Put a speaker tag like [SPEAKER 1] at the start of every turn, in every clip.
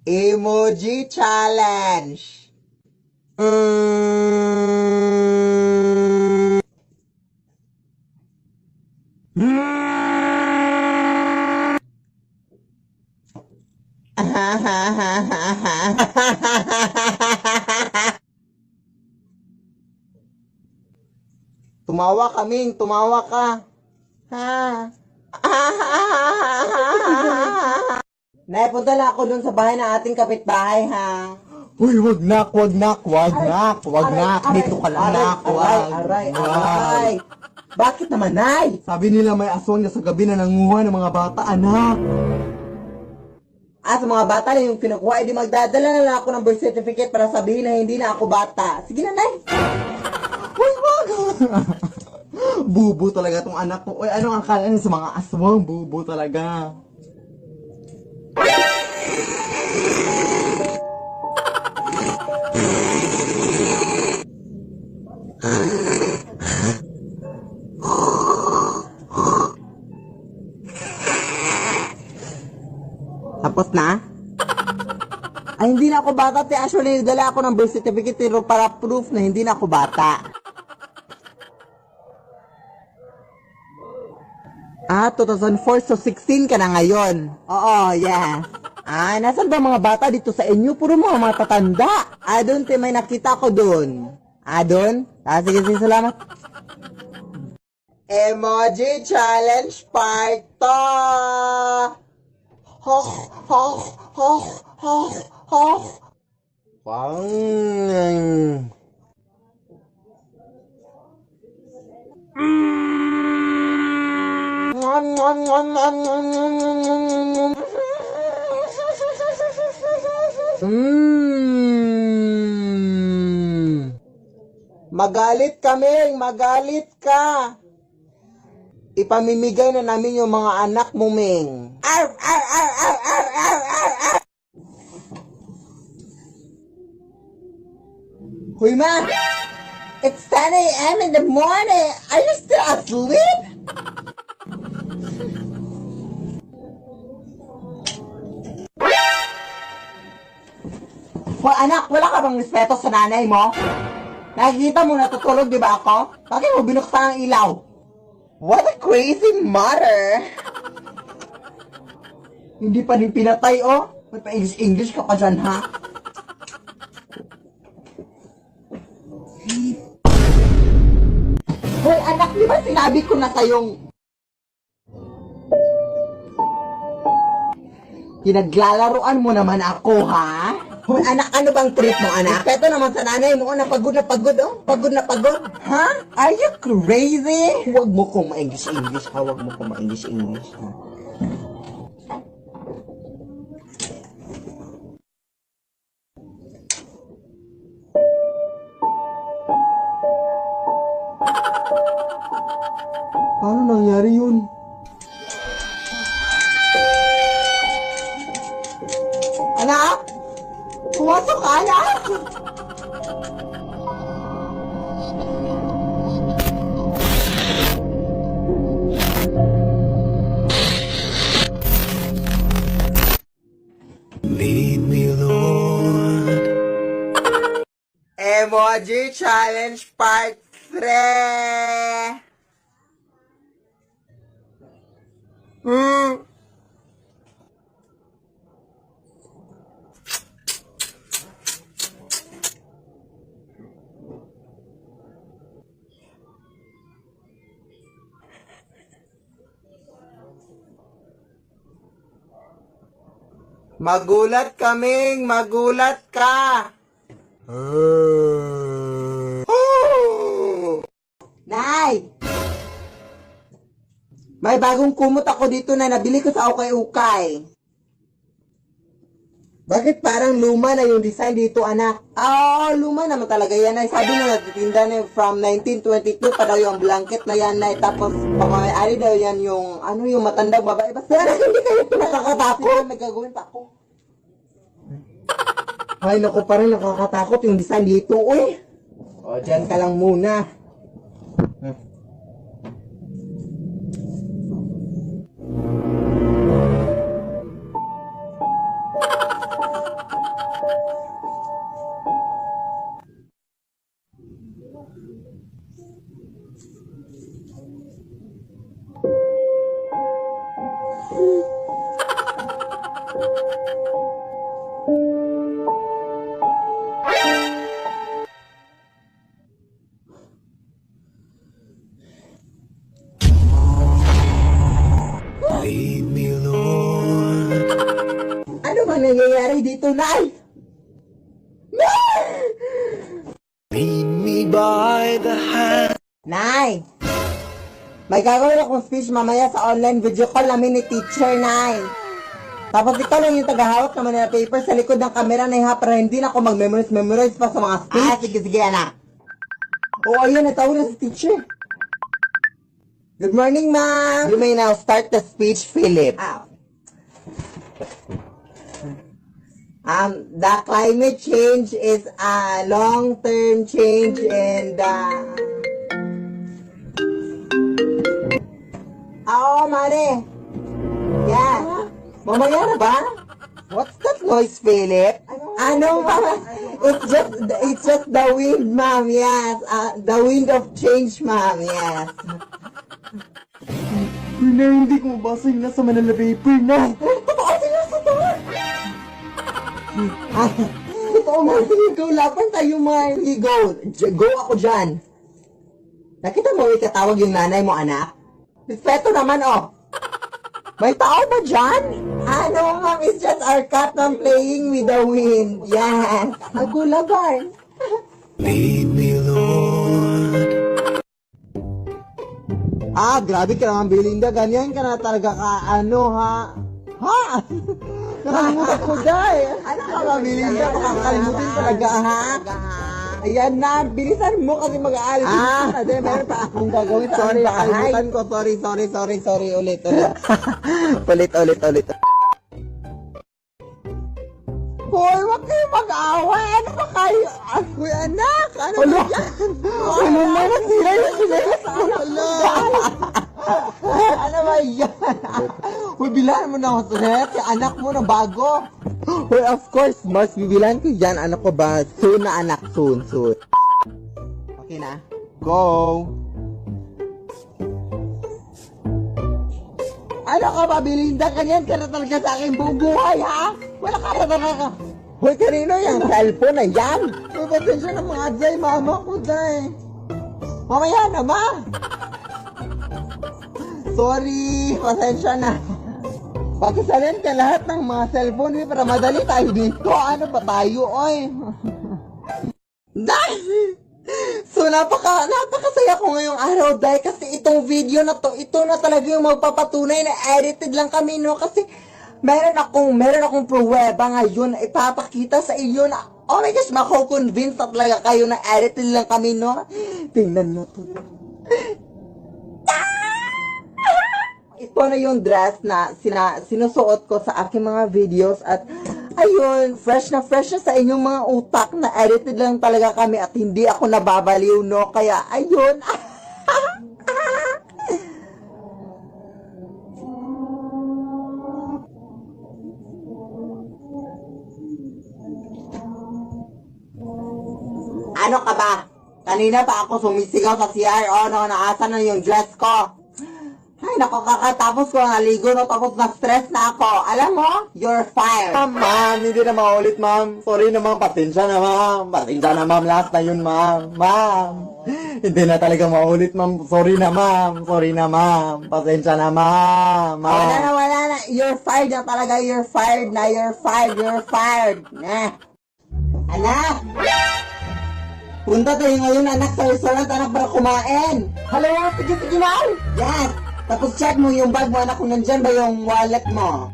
[SPEAKER 1] Emoji challenge. Tumawa kaming, tumawa ka. Ha? Nay, punta lang ako dun sa bahay ng ating kapitbahay, ha?
[SPEAKER 2] Uy, wag nak. Dito ka lang, nak.
[SPEAKER 1] Aray. Bakit naman, Nay?
[SPEAKER 2] Sabi nila may aswang na sa gabi na nanguha ng mga bata, anak.
[SPEAKER 1] Sa mga bata na yung kinukuha, edi magdadala na lang ako ng birth certificate para sabihin na hindi na ako bata. Sige na, Nay.
[SPEAKER 2] Uy, wag. Bubo talaga tong anak ko. Uy, anong akala niya sa mga aswang? Bubo talaga.
[SPEAKER 1] Tapos na? Ay, hindi na ako bata, te. Actually, dala ako ng birth certificate pero para proof na hindi na ako bata. 2004, so 16 ka na ngayon. Oo, yeah. Nasaan ba mga bata dito sa inyo? Puro mga matatanda. Doon, te, may nakita ko doon. Doon? Sige, salamat. Emoji Challenge Part 2! Pang. Magalit kami, magalit ka. Ipamimigay na namin yung mga anak mo, Ming. Huy, ma! It's 10 a.m. in the morning. Are you still asleep? Hoy, anak, wala ka bang respeto sa nanay mo? Nakikita mo natutulog, di ba ako? Bakit mo binuksan ang ilaw? What a crazy mother! Hindi pa rin pinatay, oh. May pa-English ka pa dyan, ha? Hoy, anak, di ba sinabi ko na sa'yong pinaglalaroan mo naman ako, ha? Hoy, anak, ano bang trip mo, anak? Respeto naman sa nanay mo, na pagod, oh. Pagod na pagod. Ha? Are you crazy? Huwag mo kong ma-English, ha? Huwag mo kong ma-English, ha?
[SPEAKER 2] Paano nangyari yun?
[SPEAKER 1] Anak! Pumasok ka, anak!
[SPEAKER 3] Lead me, Lord.
[SPEAKER 1] Emoji Challenge Part 3! Magulat kaming, magulat ka! Nay! May bagong kumot ako dito na nabili ko sa ukay-ukay. Bakit parang luma na yung design dito, anak? Luma naman talaga yan, ay. Sabi na natitinda na from 1922 pa daw yung blanket na yan, ay. Tapos, pamamay-ari daw yan yung, yung matandang babae. Basta, hindi kayo nakakatakot. May gagawin pa ako. Ay, naku, parang nakakatakot yung design dito, uy. Dyan ka lang muna.
[SPEAKER 3] Lead me, Lord.
[SPEAKER 1] Ano ba nangyayari dito, Nay?
[SPEAKER 3] Lead me by the hand.
[SPEAKER 1] Nay! May gagawin akong speech mamaya sa online video call namin ni teacher, Nay. Tapos ikaw lang yung tagahawak naman ng paper sa likod ng camera, Nay, ha? Para hindi na ako mag-memorize pa sa mga speech. Sige, anak. Oo, ayun, natawag na si teacher. Good morning, ma'am. You may now start the speech, Philip. The climate change is a long-term change and Oo, Mare. Yeah. Mamaya na ba? What's that noise, Philip? Ano, mama? It's just the wind, ma'am. Yes. The wind of change, ma'am. Yes.
[SPEAKER 2] Na hindi ko mabasa yung nasa Manila paper na.
[SPEAKER 1] Totoo sila sa door. Totoo, mga ligaw. Laban tayo, mga ligaw. Go ako dyan. Nakita mo, ikatawag yung nanay mo, anak? Respeto naman, oh. May tao ba dyan? Ano, ma'am? It's just our cat na playing with the wind. Yes. Agulagan.
[SPEAKER 3] Lead me, Lord.
[SPEAKER 2] Grabe ka naman, Belinda. Ganyan ka na talaga ka, ano, ha? Ha? Nakalimutan ko, Day.
[SPEAKER 1] Ano ka ba, Belinda? Makakalimutin talaga, ha? Ayan na, bilisan mo kasi mag-aalis. Meron pa akong gagawin. Sorry, nakalimutan ko. Sorry. Ulit. ulit. Hoy, wag kayo mag-away. Ano ba kayo? Uy, anak, ano ba yan?
[SPEAKER 2] Ano na, nasira yung sinelas ko.
[SPEAKER 1] Ano ba yan? Uy, bilahan mo na ako, Sunet. Yung anak mo na bago.
[SPEAKER 2] Well, of course, mas bibilan ko dyan. Ano ko ba? Soon na anak, soon.
[SPEAKER 1] Okay na?
[SPEAKER 2] Go!
[SPEAKER 1] Ano ka ba, Belinda? Ganyan ka na talaga sa aking buong buhay, ha? Wala ka na talaga. Hoy, kanino yung cellphone na yan? Uy, pasensya na mga Day, mama ko, Day. Mamaya na, ma. Sorry, pasensya na. Pagkasalin ka lahat ng mga cellphone, para madali tayo dito. Ano ba tayo, oy? Day! So, napakasaya ko ngayong araw, Day, kasi itong video na to, ito na talaga yung magpapatunay na edited lang kami, no? Kasi meron akong pruweba ngayon na ipapakita sa inyo na, oh my gosh, mako-convince na talaga kayo na edited lang kami, no? Tingnan nyo to. Ito na yung dress na sinusuot ko sa aking mga videos at ayun, fresh na sa inyong mga utak na edited lang talaga kami at hindi ako nababaliw, no? Kaya, ayun. Ano ka ba? Kanina pa ako sumisigaw sa CR, no? Naasan na yung dress ko? Ay, naku, kakatapos ko naligo, no? Tapos na-stress na ako. Alam mo, you're fired.
[SPEAKER 2] Ma'am, hindi na maulit, ma'am. Sorry na, ma'am. Pasensya na, ma'am. Last na yun, ma'am. Ma'am. Hindi na talaga maulit, ma'am. Sorry na, ma'am. Pasensya na, ma'am.
[SPEAKER 1] Wala na. You're fired na talaga. You're fired. Anak! Punta tayo ngayon, anak, sa restaurant, anak, para kumain. Hello, sige na. Yes. Tapos check mo yung bag mo, anak, kung nandyan ba yung wallet mo.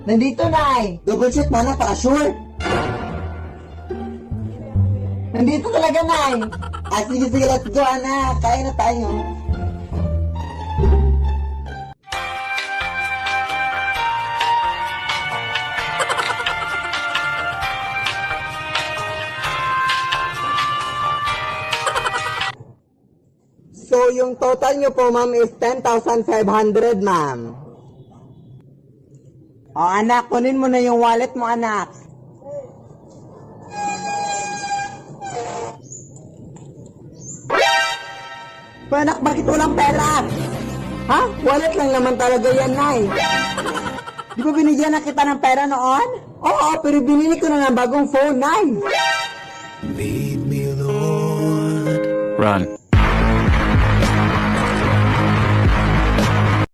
[SPEAKER 1] Nandito, Nay. Double check mo, anak, para sure. Nandito talaga, Nay. Sige, let's go, anak. Kain na tayo. So, yung total nyo po, ma'am, is 10,500, ma'am. O, anak, kunin mo na yung wallet mo, anak. Anak, bakit walang pera? Ha? Wallet lang naman talaga yan, Nay. Di ba binigyan na kita ng pera noon? Oo, pero binili ko na ng bagong phone, Nay.
[SPEAKER 3] Lead me, Lord.
[SPEAKER 4] Run.